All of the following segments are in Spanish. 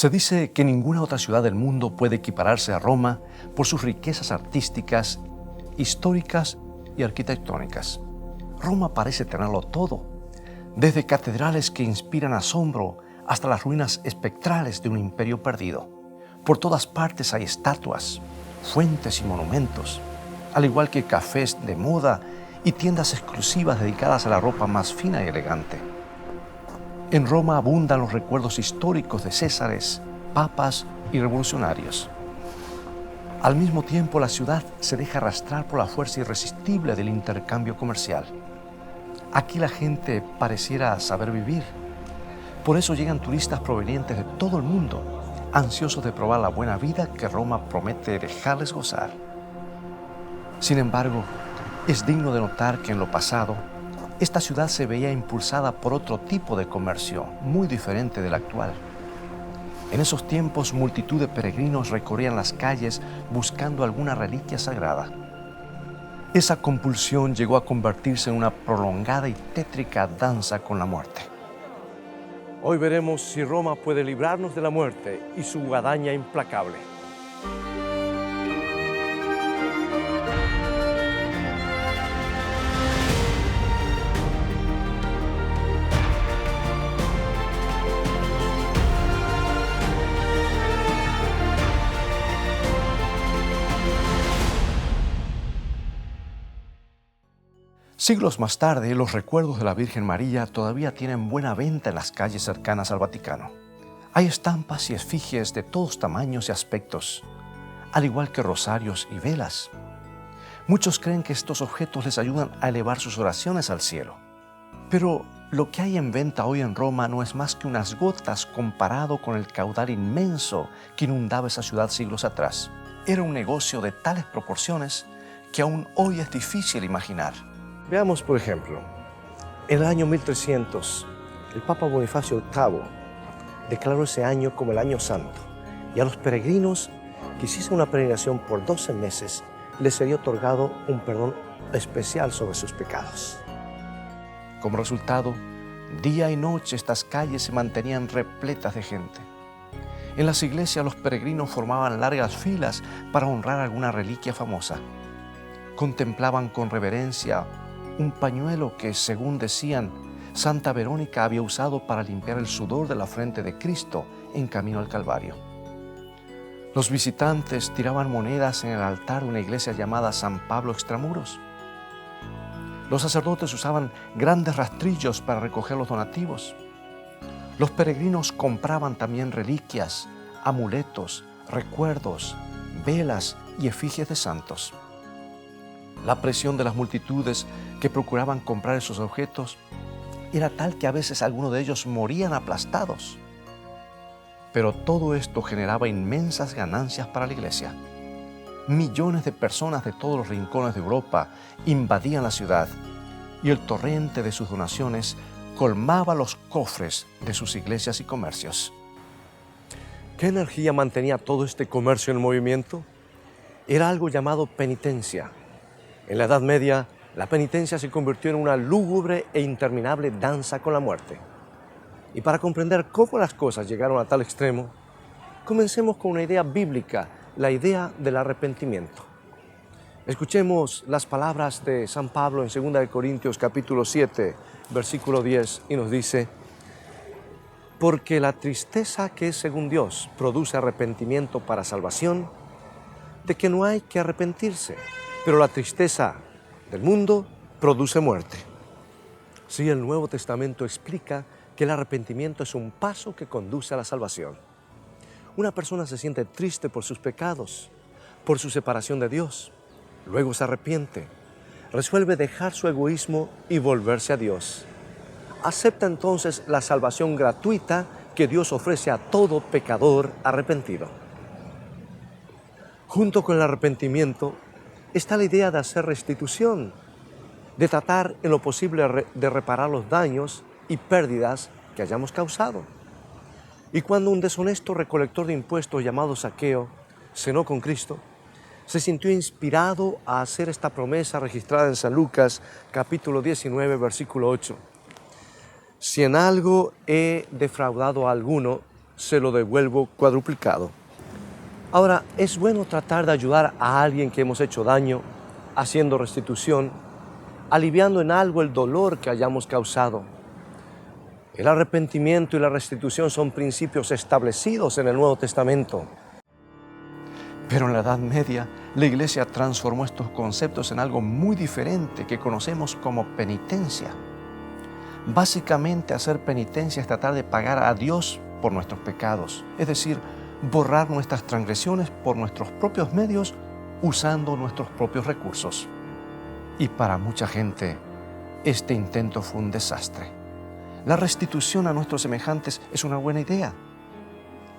Se dice que ninguna otra ciudad del mundo puede equipararse a Roma por sus riquezas artísticas, históricas y arquitectónicas. Roma parece tenerlo todo, desde catedrales que inspiran asombro hasta las ruinas espectrales de un imperio perdido. Por todas partes hay estatuas, fuentes y monumentos, al igual que cafés de moda y tiendas exclusivas dedicadas a la ropa más fina y elegante. En Roma abundan los recuerdos históricos de césares, papas y revolucionarios. Al mismo tiempo, la ciudad se deja arrastrar por la fuerza irresistible del intercambio comercial. Aquí la gente pareciera saber vivir. Por eso llegan turistas provenientes de todo el mundo, ansiosos de probar la buena vida que Roma promete dejarles gozar. Sin embargo, es digno de notar que en lo pasado, esta ciudad se veía impulsada por otro tipo de comercio, muy diferente del actual. En esos tiempos, multitud de peregrinos recorrían las calles buscando alguna reliquia sagrada. Esa compulsión llegó a convertirse en una prolongada y tétrica danza con la muerte. Hoy veremos si Roma puede librarnos de la muerte y su guadaña implacable. Siglos más tarde, los recuerdos de la Virgen María todavía tienen buena venta en las calles cercanas al Vaticano. Hay estampas y efigies de todos tamaños y aspectos, al igual que rosarios y velas. Muchos creen que estos objetos les ayudan a elevar sus oraciones al cielo. Pero lo que hay en venta hoy en Roma no es más que unas gotas comparado con el caudal inmenso que inundaba esa ciudad siglos atrás. Era un negocio de tales proporciones que aún hoy es difícil imaginar. Veamos, por ejemplo, en el año 1300, el Papa Bonifacio VIII declaró ese año como el Año Santo, y a los peregrinos que hiciesen una peregrinación por 12 meses les sería otorgado un perdón especial sobre sus pecados. Como resultado, día y noche estas calles se mantenían repletas de gente. En las iglesias los peregrinos formaban largas filas para honrar alguna reliquia famosa. Contemplaban con reverencia un pañuelo que, según decían, Santa Verónica había usado para limpiar el sudor de la frente de Cristo en camino al Calvario. Los visitantes tiraban monedas en el altar de una iglesia llamada San Pablo Extramuros. Los sacerdotes usaban grandes rastrillos para recoger los donativos. Los peregrinos compraban también reliquias, amuletos, recuerdos, velas y efigies de santos. La presión de las multitudes que procuraban comprar esos objetos era tal que a veces algunos de ellos morían aplastados. Pero todo esto generaba inmensas ganancias para la iglesia. Millones de personas de todos los rincones de Europa invadían la ciudad y el torrente de sus donaciones colmaba los cofres de sus iglesias y comercios. ¿Qué energía mantenía todo este comercio en movimiento? Era algo llamado penitencia. En la Edad Media, la penitencia se convirtió en una lúgubre e interminable danza con la muerte. Y para comprender cómo las cosas llegaron a tal extremo, comencemos con una idea bíblica, la idea del arrepentimiento. Escuchemos las palabras de San Pablo en 2 Corintios capítulo 7, versículo 10, y nos dice: porque la tristeza que es según Dios produce arrepentimiento para salvación, de que no hay que arrepentirse, pero la tristeza del mundo produce muerte. Sí, el Nuevo Testamento explica que el arrepentimiento es un paso que conduce a la salvación. Una persona se siente triste por sus pecados, por su separación de Dios. Luego se arrepiente, resuelve dejar su egoísmo y volverse a Dios. Acepta entonces la salvación gratuita que Dios ofrece a todo pecador arrepentido. Junto con el arrepentimiento está la idea de hacer restitución, de tratar en lo posible de reparar los daños y pérdidas que hayamos causado. Y cuando un deshonesto recolector de impuestos llamado Zaqueo cenó con Cristo, se sintió inspirado a hacer esta promesa registrada en San Lucas, capítulo 19, versículo 8. Si en algo he defraudado a alguno, se lo devuelvo cuadruplicado. Ahora, es bueno tratar de ayudar a alguien que hemos hecho daño, haciendo restitución, aliviando en algo el dolor que hayamos causado. El arrepentimiento y la restitución son principios establecidos en el Nuevo Testamento. Pero en la Edad Media, la Iglesia transformó estos conceptos en algo muy diferente que conocemos como penitencia. Básicamente, hacer penitencia es tratar de pagar a Dios por nuestros pecados, es decir, borrar nuestras transgresiones por nuestros propios medios usando nuestros propios recursos. Y para mucha gente, este intento fue un desastre. La restitución a nuestros semejantes es una buena idea.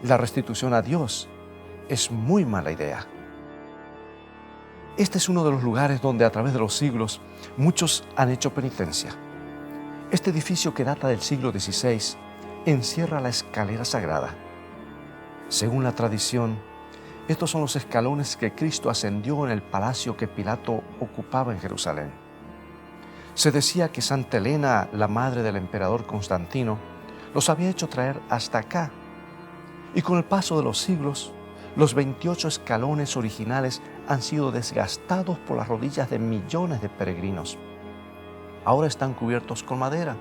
La restitución a Dios es muy mala idea. Este es uno de los lugares donde a través de los siglos muchos han hecho penitencia. Este edificio, que data del siglo XVI, encierra la escalera sagrada. Según la tradición, estos son los escalones que Cristo ascendió en el palacio que Pilato ocupaba en Jerusalén. Se decía que Santa Elena, la madre del emperador Constantino, los había hecho traer hasta acá. Y con el paso de los siglos, los 28 escalones originales han sido desgastados por las rodillas de millones de peregrinos. Ahora están cubiertos con madera.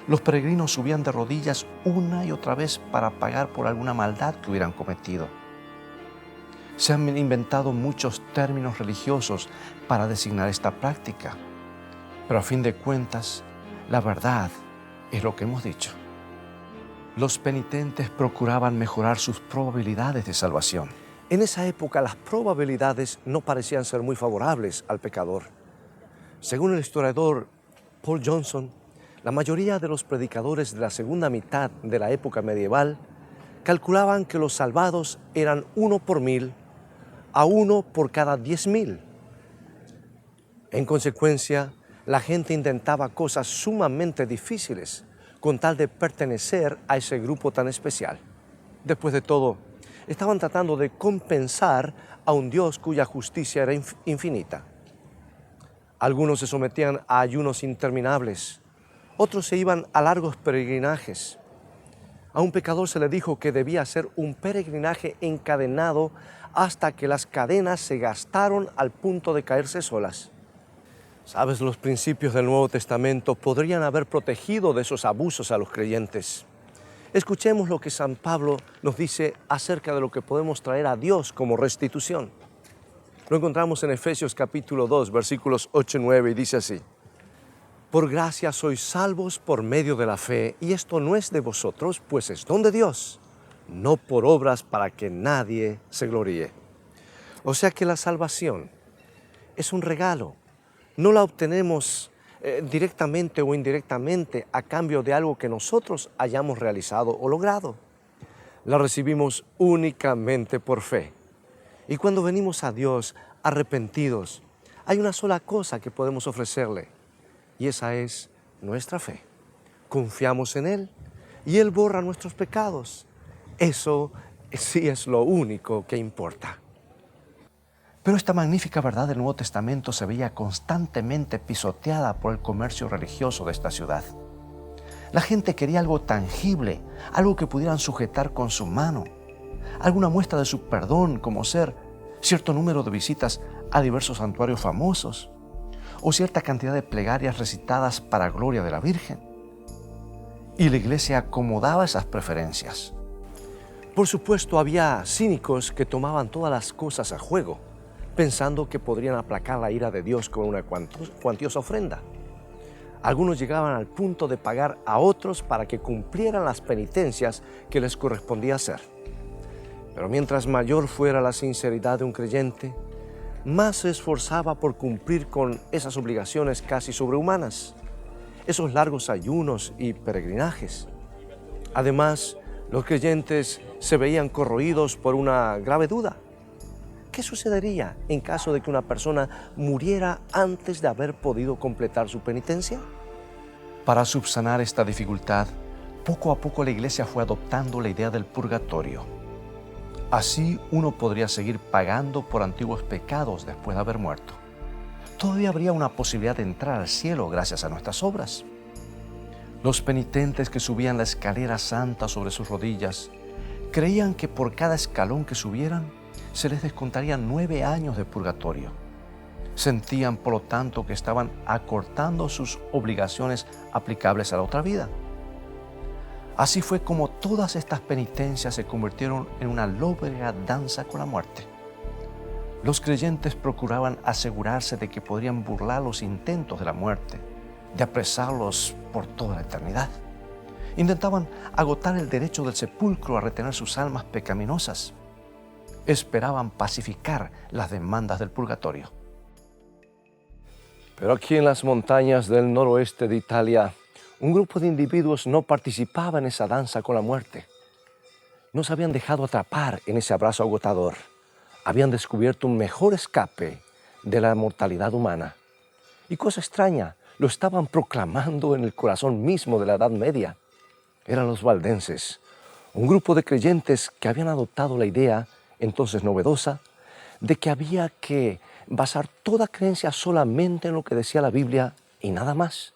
Los peregrinos subían de rodillas una y otra vez para pagar por alguna maldad que hubieran cometido. Se han inventado muchos términos religiosos para designar esta práctica, pero a fin de cuentas, la verdad es lo que hemos dicho. Los penitentes procuraban mejorar sus probabilidades de salvación. En esa época, las probabilidades no parecían ser muy favorables al pecador. Según el historiador Paul Johnson, la mayoría de los predicadores de la segunda mitad de la época medieval calculaban que los salvados eran 1 por 1000 a 1 por cada 10.000. En consecuencia, la gente intentaba cosas sumamente difíciles con tal de pertenecer a ese grupo tan especial. Después de todo, estaban tratando de compensar a un Dios cuya justicia era infinita. Algunos se sometían a ayunos interminables, otros se iban a largos peregrinajes. A un pecador se le dijo que debía hacer un peregrinaje encadenado hasta que las cadenas se gastaron al punto de caerse solas. Sabes, los principios del Nuevo Testamento podrían haber protegido de esos abusos a los creyentes. Escuchemos lo que San Pablo nos dice acerca de lo que podemos traer a Dios como restitución. Lo encontramos en Efesios capítulo 2, versículos 8 y 9, y dice así: Por gracia sois salvos por medio de la fe, y esto no es de vosotros, pues es don de Dios, no por obras para que nadie se gloríe. O sea que la salvación es un regalo. No la obtenemos directamente o indirectamente a cambio de algo que nosotros hayamos realizado o logrado. La recibimos únicamente por fe. Y cuando venimos a Dios arrepentidos, hay una sola cosa que podemos ofrecerle, y esa es nuestra fe. Confiamos en Él y Él borra nuestros pecados. Eso sí es lo único que importa. Pero esta magnífica verdad del Nuevo Testamento se veía constantemente pisoteada por el comercio religioso de esta ciudad. La gente quería algo tangible, algo que pudieran sujetar con su mano, alguna muestra de su perdón, como ser cierto número de visitas a diversos santuarios famosos o cierta cantidad de plegarias recitadas para gloria de la Virgen. Y la Iglesia acomodaba esas preferencias. Por supuesto, había cínicos que tomaban todas las cosas a juego, pensando que podrían aplacar la ira de Dios con una cuantiosa ofrenda. Algunos llegaban al punto de pagar a otros para que cumplieran las penitencias que les correspondía hacer. Pero mientras mayor fuera la sinceridad de un creyente, más se esforzaba por cumplir con esas obligaciones casi sobrehumanas, esos largos ayunos y peregrinajes. Además, los creyentes se veían corroídos por una grave duda. ¿Qué sucedería en caso de que una persona muriera antes de haber podido completar su penitencia? Para subsanar esta dificultad, poco a poco la Iglesia fue adoptando la idea del purgatorio. Así uno podría seguir pagando por antiguos pecados después de haber muerto. Todavía habría una posibilidad de entrar al cielo gracias a nuestras obras. Los penitentes que subían la escalera santa sobre sus rodillas Creían que por cada escalón que subieran, se les descontarían 9 años de purgatorio. Sentían, por lo tanto, que estaban acortando sus obligaciones aplicables a la otra vida. Así fue como todas estas penitencias se convirtieron en una lóbrega danza con la muerte. Los creyentes procuraban asegurarse de que podrían burlar los intentos de la muerte, de apresarlos por toda la eternidad. Intentaban agotar el derecho del sepulcro a retener sus almas pecaminosas. Esperaban pacificar las demandas del purgatorio. Pero aquí en las montañas del noroeste de Italia, un grupo de individuos no participaba en esa danza con la muerte. No se habían dejado atrapar en ese abrazo agotador. Habían descubierto un mejor escape de la mortalidad humana. Y cosa extraña, lo estaban proclamando en el corazón mismo de la Edad Media. Eran los valdenses, un grupo de creyentes que habían adoptado la idea, entonces novedosa, de que había que basar toda creencia solamente en lo que decía la Biblia y nada más.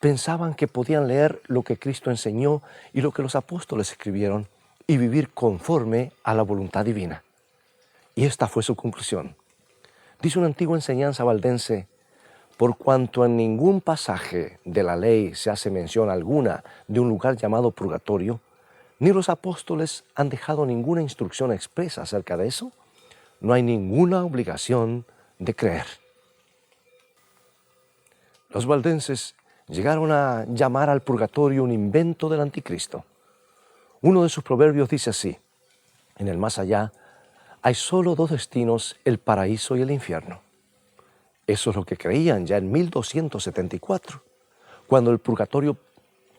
Pensaban que podían leer lo que Cristo enseñó y lo que los apóstoles escribieron y vivir conforme a la voluntad divina. Y esta fue su conclusión. Dice una antigua enseñanza valdense: por cuanto en ningún pasaje de la ley se hace mención alguna de un lugar llamado purgatorio, ni los apóstoles han dejado ninguna instrucción expresa acerca de eso, no hay ninguna obligación de creer. Los valdenses llegaron a llamar al purgatorio un invento del anticristo. Uno de sus proverbios dice así: en el más allá hay solo 2 destinos, el paraíso y el infierno. Eso es lo que creían ya en 1274, cuando el purgatorio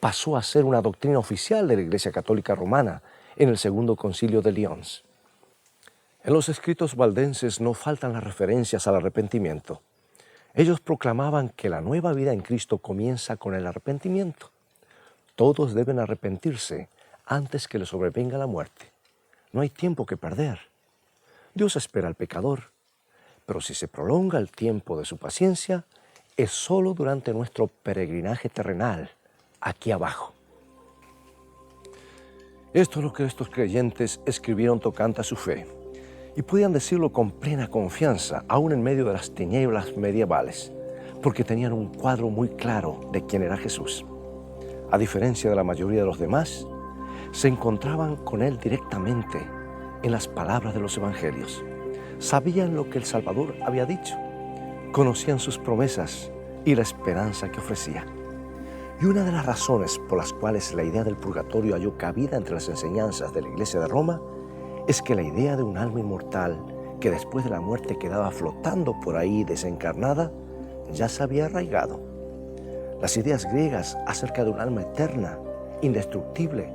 pasó a ser una doctrina oficial de la Iglesia Católica Romana en el Segundo Concilio de Lyons. En los escritos valdenses no faltan las referencias al arrepentimiento. Ellos proclamaban que la nueva vida en Cristo comienza con el arrepentimiento. Todos deben arrepentirse antes que les sobrevenga la muerte. No hay tiempo que perder. Dios espera al pecador, pero si se prolonga el tiempo de su paciencia, es solo durante nuestro peregrinaje terrenal, aquí abajo. Esto es lo que estos creyentes escribieron tocante a su fe, y podían decirlo con plena confianza, aún en medio de las tinieblas medievales, porque tenían un cuadro muy claro de quién era Jesús. A diferencia de la mayoría de los demás, se encontraban con Él directamente en las palabras de los evangelios. Sabían lo que el Salvador había dicho, conocían sus promesas y la esperanza que ofrecía. Y una de las razones por las cuales la idea del purgatorio halló cabida entre las enseñanzas de la Iglesia de Roma es que la idea de un alma inmortal que después de la muerte quedaba flotando por ahí desencarnada ya se había arraigado. Las ideas griegas acerca de un alma eterna, indestructible,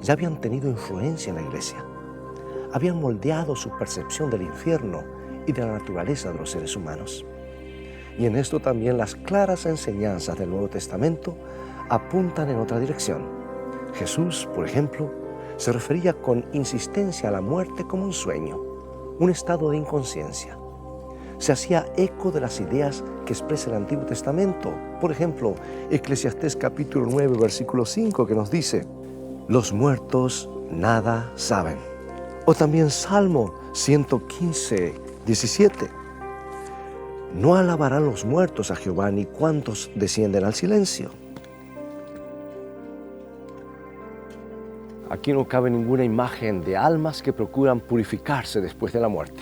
ya habían tenido influencia en la Iglesia. Habían moldeado su percepción del infierno y de la naturaleza de los seres humanos. Y en esto también las claras enseñanzas del Nuevo Testamento apuntan en otra dirección. Jesús, por ejemplo, se refería con insistencia a la muerte como un sueño, un estado de inconsciencia. Se hacía eco de las ideas que expresa el Antiguo Testamento. Por ejemplo, Eclesiastés capítulo 9, versículo 5, que nos dice: los muertos nada saben. O también Salmo 115, 17. No alabarán los muertos a Jehová, ni cuantos descienden al silencio. Aquí no cabe ninguna imagen de almas que procuran purificarse después de la muerte.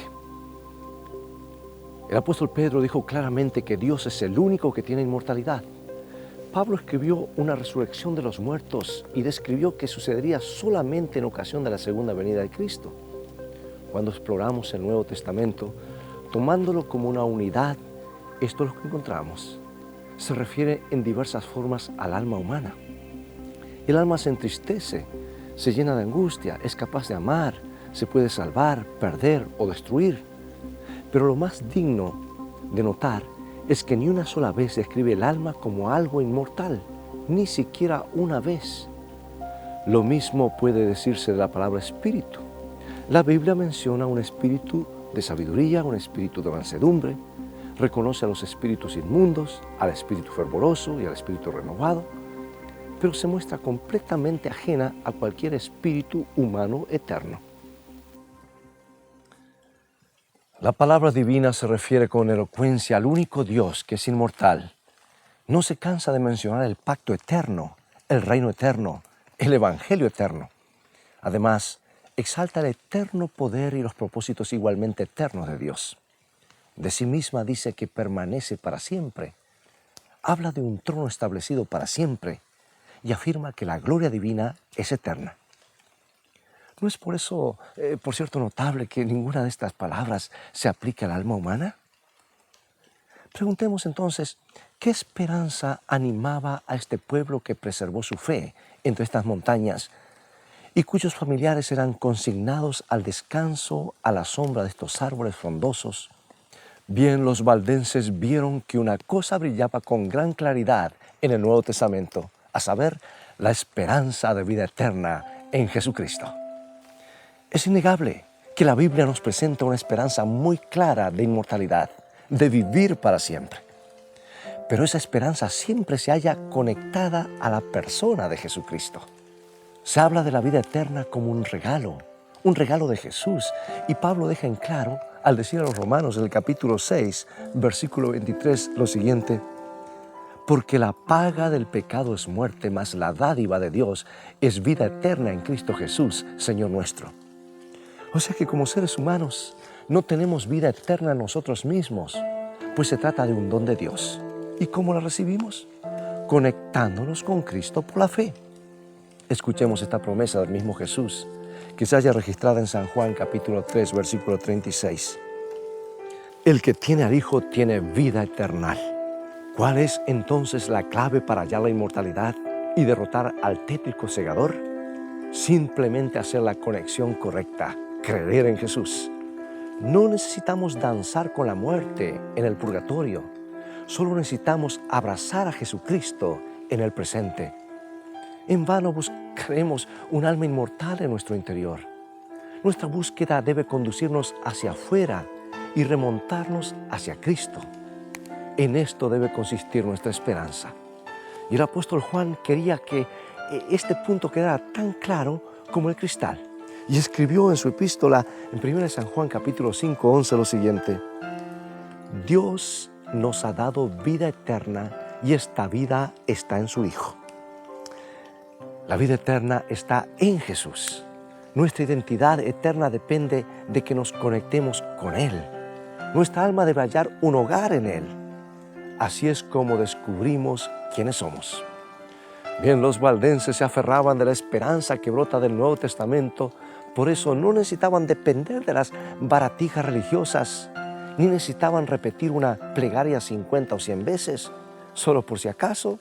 El apóstol Pedro dijo claramente que Dios es el único que tiene inmortalidad. Pablo escribió una resurrección de los muertos y describió que sucedería solamente en ocasión de la segunda venida de Cristo. Cuando exploramos el Nuevo Testamento, tomándolo como una unidad, esto es lo que encontramos. Se refiere en diversas formas al alma humana. El alma se entristece, se llena de angustia, es capaz de amar, se puede salvar, perder o destruir. Pero lo más digno de notar es que ni una sola vez describe el alma como algo inmortal, ni siquiera una vez. Lo mismo puede decirse de la palabra espíritu. La Biblia menciona un espíritu de sabiduría, un espíritu de mansedumbre, reconoce a los espíritus inmundos, al espíritu fervoroso y al espíritu renovado. pero se muestra completamente ajena a cualquier espíritu humano eterno. La palabra divina se refiere con elocuencia al único Dios que es inmortal. No se cansa de mencionar el pacto eterno, el reino eterno, el evangelio eterno. Además, exalta el eterno poder y los propósitos igualmente eternos de Dios. De sí misma dice que permanece para siempre. Habla de un trono establecido para siempre y afirma que la gloria divina es eterna. ¿No es por eso, por cierto, notable que ninguna de estas palabras se aplique al alma humana? Preguntemos entonces, ¿qué esperanza animaba a este pueblo que preservó su fe entre estas montañas y cuyos familiares eran consignados al descanso a la sombra de estos árboles frondosos? Bien, los valdenses vieron que una cosa brillaba con gran claridad en el Nuevo Testamento, a saber, la esperanza de vida eterna en Jesucristo. Es innegable que la Biblia nos presenta una esperanza muy clara de inmortalidad, de vivir para siempre. Pero esa esperanza siempre se halla conectada a la persona de Jesucristo. Se habla de la vida eterna como un regalo de Jesús. Y Pablo deja en claro, al decir a los romanos en el capítulo 6, versículo 23, lo siguiente: porque la paga del pecado es muerte, mas la dádiva de Dios es vida eterna en Cristo Jesús, Señor nuestro. O sea que como seres humanos no tenemos vida eterna nosotros mismos, pues se trata de un don de Dios. ¿Y cómo la recibimos? Conectándonos con Cristo por la fe. Escuchemos esta promesa del mismo Jesús, que se halla registrada en San Juan capítulo 3, versículo 36. El que tiene al Hijo tiene vida eterna. ¿Cuál es entonces la clave para hallar la inmortalidad y derrotar al tétrico segador? Simplemente hacer la conexión correcta, creer en Jesús. No necesitamos danzar con la muerte en el purgatorio. Solo necesitamos abrazar a Jesucristo en el presente. En vano buscaremos un alma inmortal en nuestro interior. Nuestra búsqueda debe conducirnos hacia afuera y remontarnos hacia Cristo. En esto debe consistir nuestra esperanza. Y el apóstol Juan quería que este punto quedara tan claro como el cristal. Y escribió en su epístola, en 1 San Juan capítulo 5, 11, lo siguiente: Dios nos ha dado vida eterna y esta vida está en su Hijo. La vida eterna está en Jesús. Nuestra identidad eterna depende de que nos conectemos con Él. Nuestra alma debe hallar un hogar en Él. Así es como descubrimos quiénes somos. Bien, los valdenses se aferraban de la esperanza que brota del Nuevo Testamento. Por eso no necesitaban depender de las baratijas religiosas, ni necesitaban repetir una plegaria 50 o 100 veces, solo por si acaso.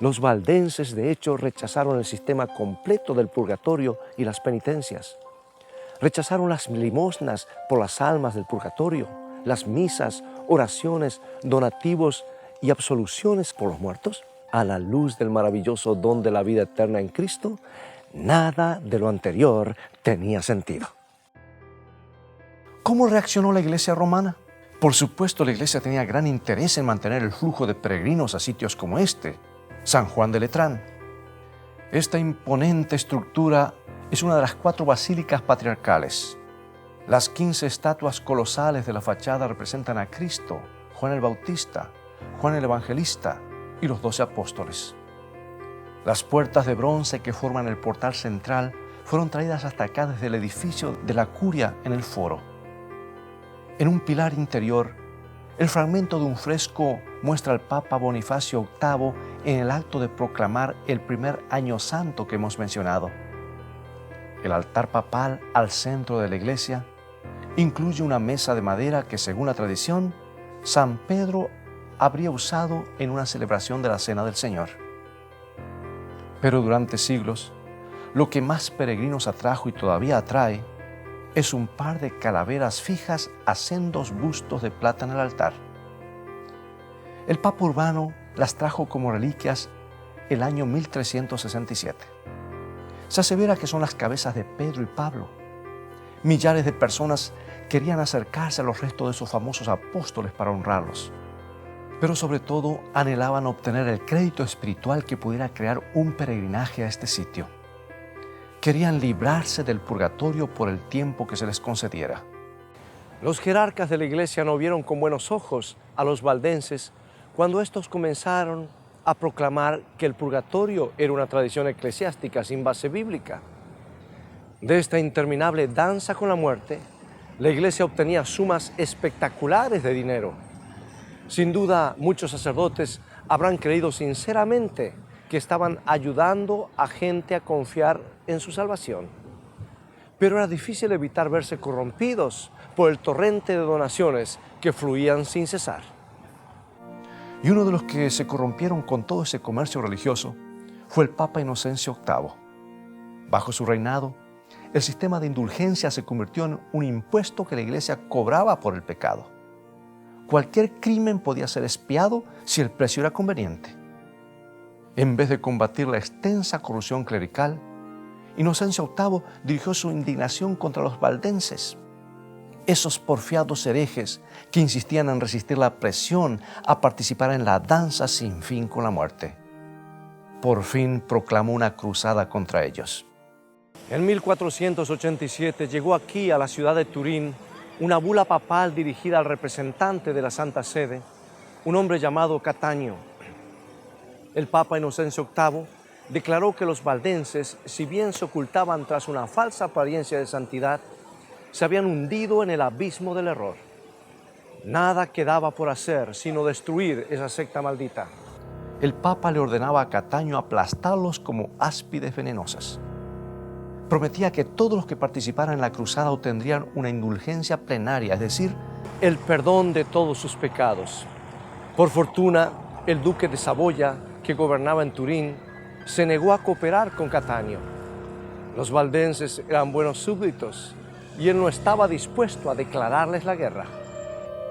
Los valdenses, de hecho, rechazaron el sistema completo del purgatorio y las penitencias. Rechazaron las limosnas por las almas del purgatorio, las misas, oraciones, donativos y absoluciones por los muertos. A la luz del maravilloso don de la vida eterna en Cristo, nada de lo anterior tenía sentido. ¿Cómo reaccionó la iglesia romana? Por supuesto, la iglesia tenía gran interés en mantener el flujo de peregrinos a sitios como este, San Juan de Letrán. Esta imponente estructura es una de las 4 basílicas patriarcales. Las 15 estatuas colosales de la fachada representan a Cristo, Juan el Bautista, Juan el Evangelista y los 12 apóstoles. Las puertas de bronce que forman el portal central fueron traídas hasta acá desde el edificio de la curia en el foro. En un pilar interior, el fragmento de un fresco muestra al Papa Bonifacio VIII en el acto de proclamar el primer año santo que hemos mencionado. El altar papal al centro de la iglesia incluye una mesa de madera que, según la tradición, San Pedro habría usado en una celebración de la Cena del Señor. Pero durante siglos, lo que más peregrinos atrajo y todavía atrae es un par de calaveras fijas a sendos bustos de plata en el altar. El Papa Urbano las trajo como reliquias el año 1367. Se asevera que son las cabezas de Pedro y Pablo. Millares de personas querían acercarse a los restos de esos famosos apóstoles para honrarlos. pero sobre todo anhelaban obtener el crédito espiritual que pudiera crear un peregrinaje a este sitio. Querían librarse del purgatorio por el tiempo que se les concediera. Los jerarcas de la iglesia no vieron con buenos ojos a los valdenses cuando estos comenzaron a proclamar que el purgatorio era una tradición eclesiástica sin base bíblica. De esta interminable danza con la muerte, la iglesia obtenía sumas espectaculares de dinero. Sin duda, muchos sacerdotes habrán creído sinceramente que estaban ayudando a gente a confiar en su salvación. Pero era difícil evitar verse corrompidos por el torrente de donaciones que fluían sin cesar. Y uno de los que se corrompieron con todo ese comercio religioso fue el Papa Inocencio VIII. Bajo su reinado, el sistema de indulgencia se convirtió en un impuesto que la Iglesia cobraba por el pecado. Cualquier crimen podía ser expiado si el precio era conveniente. En vez de combatir la extensa corrupción clerical, Inocencio VIII dirigió su indignación contra los valdenses, esos porfiados herejes que insistían en resistir la presión a participar en la danza sin fin con la muerte. Por fin proclamó una cruzada contra ellos. En 1487 llegó aquí a la ciudad de Turín una bula papal dirigida al representante de la Santa Sede, un hombre llamado Cataño. El Papa Inocencio VIII declaró que los valdenses, si bien se ocultaban tras una falsa apariencia de santidad, se habían hundido en el abismo del error. Nada quedaba por hacer sino destruir esa secta maldita. El Papa le ordenaba a Cataño aplastarlos como áspides venenosas. Prometía que todos los que participaran en la cruzada obtendrían una indulgencia plenaria, es decir, el perdón de todos sus pecados. Por fortuna, el duque de Saboya, que gobernaba en Turín, se negó a cooperar con Cataño. Los valdenses eran buenos súbditos y él no estaba dispuesto a declararles la guerra.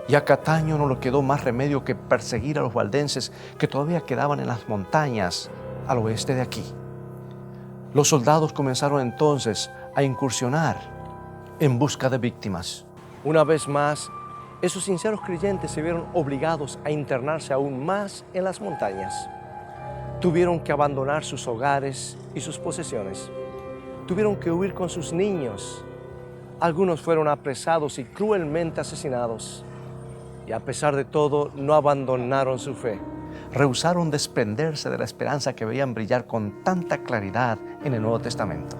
Y a Cataño no le quedó más remedio que perseguir a los valdenses que todavía quedaban en las montañas al oeste de aquí. Los soldados comenzaron entonces a incursionar en busca de víctimas. Una vez más, esos sinceros creyentes se vieron obligados a internarse aún más en las montañas. Tuvieron que abandonar sus hogares y sus posesiones. Tuvieron que huir con sus niños. Algunos fueron apresados y cruelmente asesinados. Y a pesar de todo, no abandonaron su fe. Rehusaron desprenderse de la esperanza que veían brillar con tanta claridad en el Nuevo Testamento.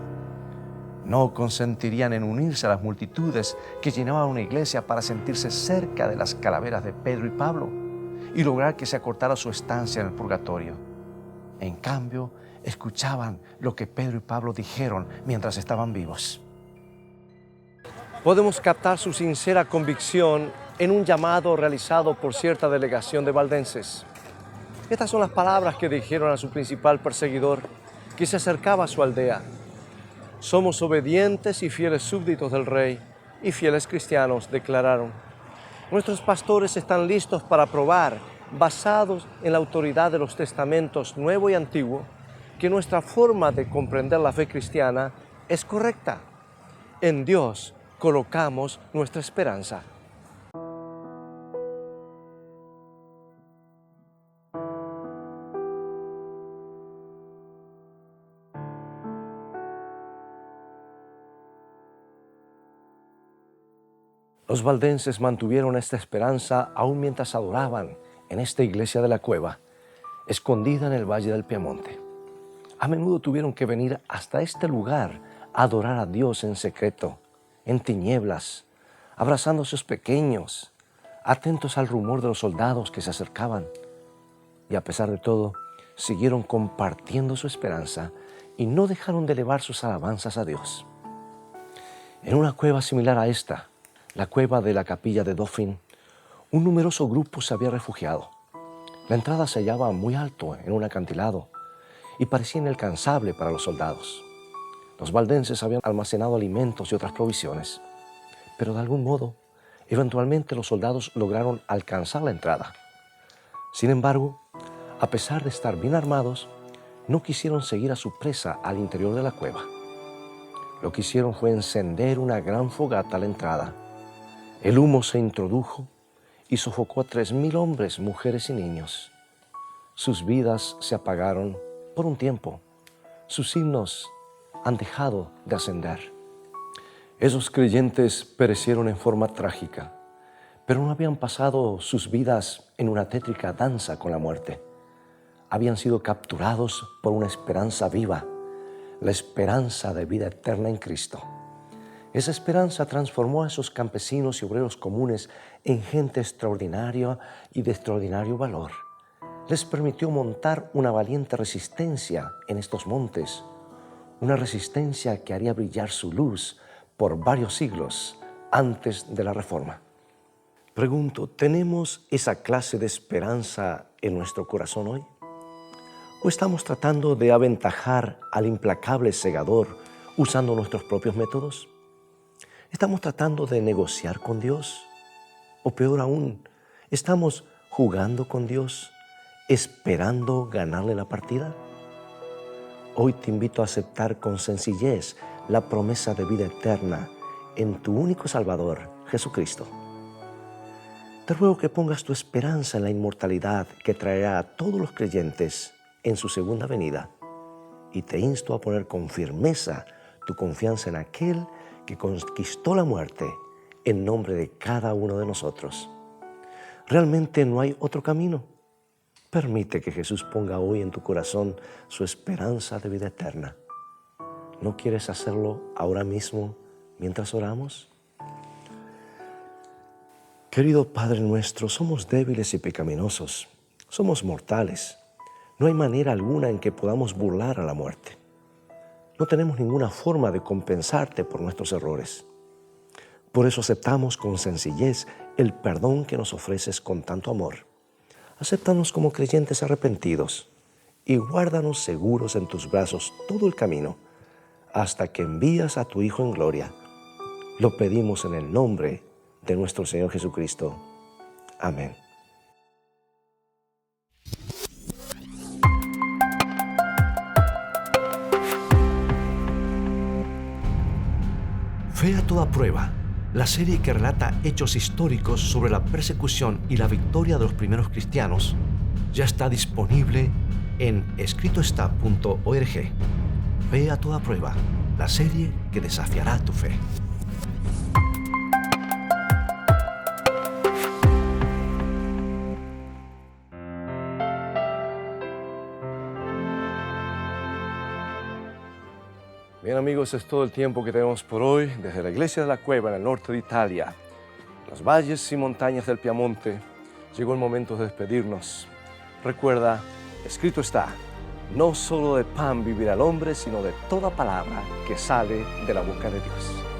No consentirían en unirse a las multitudes que llenaban una iglesia para sentirse cerca de las calaveras de Pedro y Pablo y lograr que se acortara su estancia en el purgatorio. En cambio, escuchaban lo que Pedro y Pablo dijeron mientras estaban vivos. Podemos captar su sincera convicción en un llamado realizado por cierta delegación de valdenses. Estas son las palabras que dijeron a su principal perseguidor, que se acercaba a su aldea. Somos obedientes y fieles súbditos del rey y fieles cristianos, declararon. Nuestros pastores están listos para probar, basados en la autoridad de los testamentos Nuevo y Antiguo, que nuestra forma de comprender la fe cristiana es correcta. En Dios colocamos nuestra esperanza. Los valdenses mantuvieron esta esperanza aún mientras adoraban en esta iglesia de la cueva, escondida en el Valle del Piamonte. A menudo tuvieron que venir hasta este lugar a adorar a Dios en secreto, en tinieblas, abrazando a sus pequeños, atentos al rumor de los soldados que se acercaban. Y a pesar de todo, siguieron compartiendo su esperanza y no dejaron de elevar sus alabanzas a Dios. En una cueva similar a esta, la cueva de la capilla de Dauphin, un numeroso grupo se había refugiado. La entrada se hallaba muy alto en un acantilado y parecía inalcanzable para los soldados. Los valdenses habían almacenado alimentos y otras provisiones, pero de algún modo, eventualmente los soldados lograron alcanzar la entrada. Sin embargo, a pesar de estar bien armados, no quisieron seguir a su presa al interior de la cueva. Lo que hicieron fue encender una gran fogata a la entrada. El humo se introdujo y sofocó a 3,000 hombres, mujeres y niños. Sus vidas se apagaron por un tiempo. Sus himnos han dejado de ascender. Esos creyentes perecieron en forma trágica, pero no habían pasado sus vidas en una tétrica danza con la muerte. Habían sido capturados por una esperanza viva, la esperanza de vida eterna en Cristo. Esa esperanza transformó a esos campesinos y obreros comunes en gente extraordinaria y de extraordinario valor. Les permitió montar una valiente resistencia en estos montes, una resistencia que haría brillar su luz por varios siglos antes de la Reforma. Pregunto, ¿tenemos esa clase de esperanza en nuestro corazón hoy? ¿O estamos tratando de aventajar al implacable segador usando nuestros propios métodos? ¿Estamos tratando de negociar con Dios? O peor aún, ¿estamos jugando con Dios, esperando ganarle la partida? Hoy te invito a aceptar con sencillez la promesa de vida eterna en tu único Salvador, Jesucristo. Te ruego que pongas tu esperanza en la inmortalidad que traerá a todos los creyentes en su segunda venida, y te insto a poner con firmeza tu confianza en aquel que conquistó la muerte en nombre de cada uno de nosotros. Realmente no hay otro camino. Permite que Jesús ponga hoy en tu corazón su esperanza de vida eterna. ¿No quieres hacerlo ahora mismo mientras oramos? Querido Padre nuestro, somos débiles y pecaminosos. Somos mortales. No hay manera alguna en que podamos burlar a la muerte. No tenemos ninguna forma de compensarte por nuestros errores. Por eso aceptamos con sencillez el perdón que nos ofreces con tanto amor. Acéptanos como creyentes arrepentidos y guárdanos seguros en tus brazos todo el camino hasta que envías a tu Hijo en gloria. Lo pedimos en el nombre de nuestro Señor Jesucristo. Amén. Fe a toda prueba, la serie que relata hechos históricos sobre la persecución y la victoria de los primeros cristianos, ya está disponible en escritoestá.org. Fe a toda prueba, la serie que desafiará tu fe. Bien amigos, es todo el tiempo que tenemos por hoy desde la Iglesia de la Cueva en el norte de Italia, los valles y montañas del Piamonte. Llegó el momento de despedirnos. Recuerda, escrito está, no solo de pan vivirá el hombre, sino de toda palabra que sale de la boca de Dios.